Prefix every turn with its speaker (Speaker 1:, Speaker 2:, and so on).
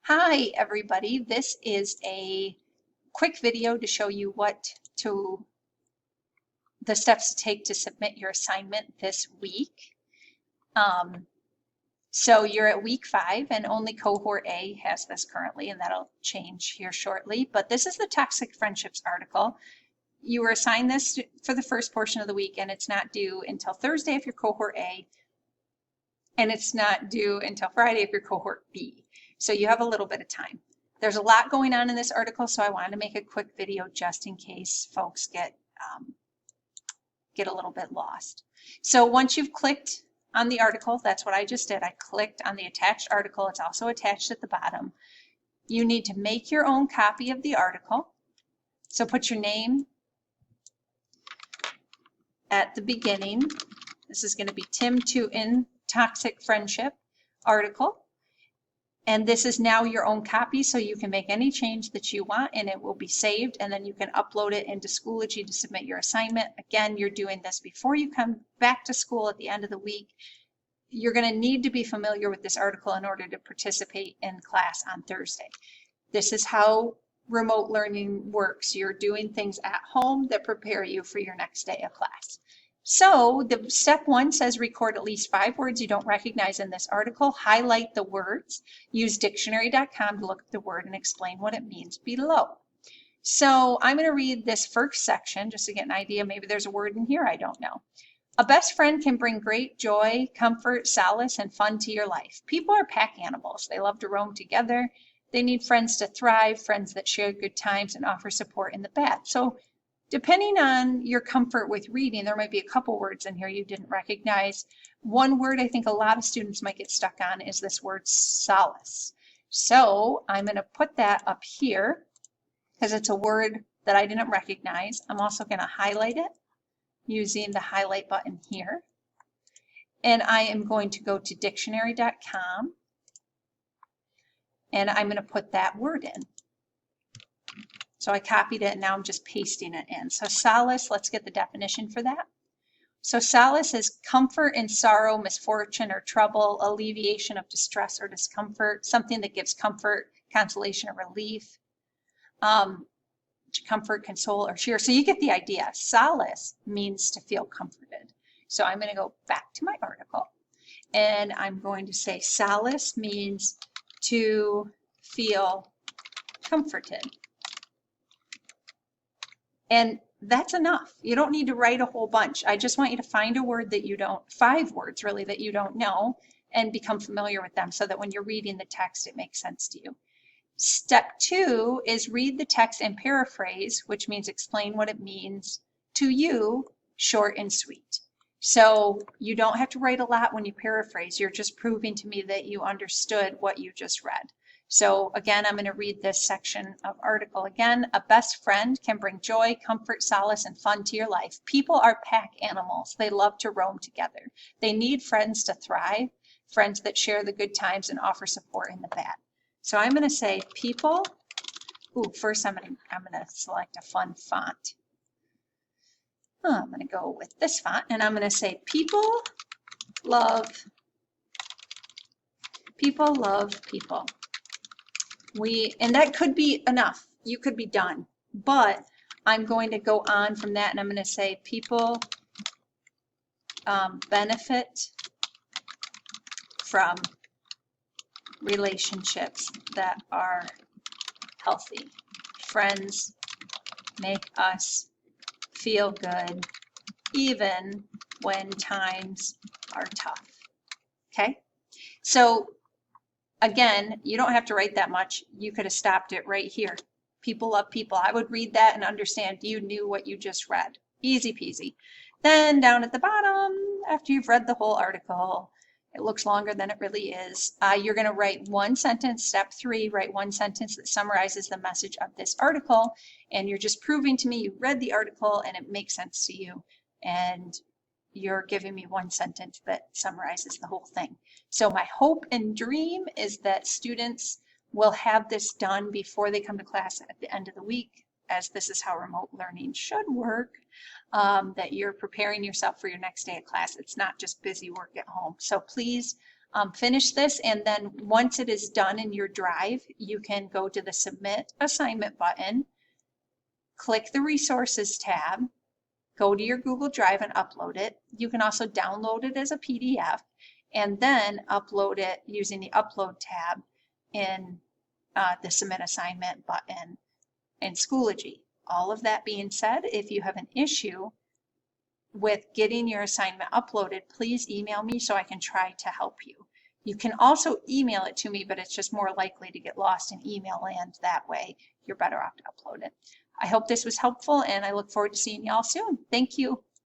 Speaker 1: Hi everybody, this is a quick video to show you the steps to take to submit your assignment this week. So you're at week 5 and only cohort A has this currently, and that'll change here shortly. But this is the Toxic Friendships article. You were assigned this for the first portion of the week, and it's not due until Thursday if you're cohort A, and it's not due until Friday if you're cohort B. So you have a little bit of time. There's a lot going on in this article, so I wanted to make a quick video just in case folks get a little bit lost. So once you've clicked on the article, that's what I just did. I clicked on the attached article. It's also attached at the bottom. You need to make your own copy of the article. So put your name at the beginning. This is going to be Tim Tootin Toxic Friendship article. And this is now your own copy, so you can make any change that you want and it will be saved, and then you can upload it into Schoology to submit your assignment. Again, you're doing this before you come back to school at the end of the week. You're going to need to be familiar with this article in order to participate in class on Thursday. This is how remote learning works. You're doing things at home that prepare you for your next day of class. So the step 1 says record at least 5 words you don't recognize in this article. Highlight the words. Use dictionary.com to look at the word and explain what it means below. So I'm going to read this first section just to get an idea. Maybe there's a word in here I don't know. A best friend can bring great joy, comfort, solace, and fun to your life. People are pack animals. They love to roam together. They need friends to thrive, friends that share good times and offer support in the bad. So depending on your comfort with reading, there might be a couple words in here you didn't recognize. One word I think a lot of students might get stuck on is this word solace. So I'm going to put that up here because it's a word that I didn't recognize. I'm also going to highlight it using the highlight button here. And I am going to go to dictionary.com and I'm going to put that word in. So I copied it and now I'm just pasting it in. So solace, let's get the definition for that. So solace is comfort in sorrow, misfortune, or trouble, alleviation of distress or discomfort, something that gives comfort, consolation, or relief, comfort, console, or cheer. So you get the idea. Solace means to feel comforted. So I'm going to go back to my article and I'm going to say solace means to feel comforted. And that's enough. You don't need to write a whole bunch. I just want you to find a word that you don't, 5 words really that you don't know, and become familiar with them so that when you're reading the text, it makes sense to you. Step 2 is read the text and paraphrase, which means explain what it means to you, short and sweet. So you don't have to write a lot when you paraphrase. You're just proving to me that you understood what you just read. So again, I'm going to read this section of article again. A best friend can bring joy, comfort, solace, and fun to your life. People are pack animals. They love to roam together. They need friends to thrive, friends that share the good times and offer support in the bad. So I'm going to say people. First I'm going to select a fun font. I'm going to go with this font, and I'm going to say people love people. And that could be enough. You could be done. But I'm going to go on from that and I'm going to say people benefit from relationships that are healthy. Friends make us feel good even when times are tough. Okay? So again, you don't have to write that much. You could have stopped it right here. People love people. I would read that and understand you knew what you just read. Easy peasy. Then down at the bottom, after you've read the whole article, it looks longer than it really is. You're going to write one sentence. Step 3, write one sentence that summarizes the message of this article. And you're just proving to me you read the article and it makes sense to you. And you're giving me one sentence that summarizes the whole thing. So my hope and dream is that students will have this done before they come to class at the end of the week, as this is how remote learning should work, that you're preparing yourself for your next day of class. It's not just busy work at home. So please finish this, and then once it is done in your drive, you can go to the Submit Assignment button, click the Resources tab, go to your Google Drive and upload it. You can also download it as a PDF and then upload it using the Upload tab in the Submit Assignment button in Schoology. All of that being said, if you have an issue with getting your assignment uploaded, please email me so I can try to help you. You can also email it to me, but it's just more likely to get lost in email land that way. You're better off to upload it. I hope this was helpful, and I look forward to seeing you all soon. Thank you.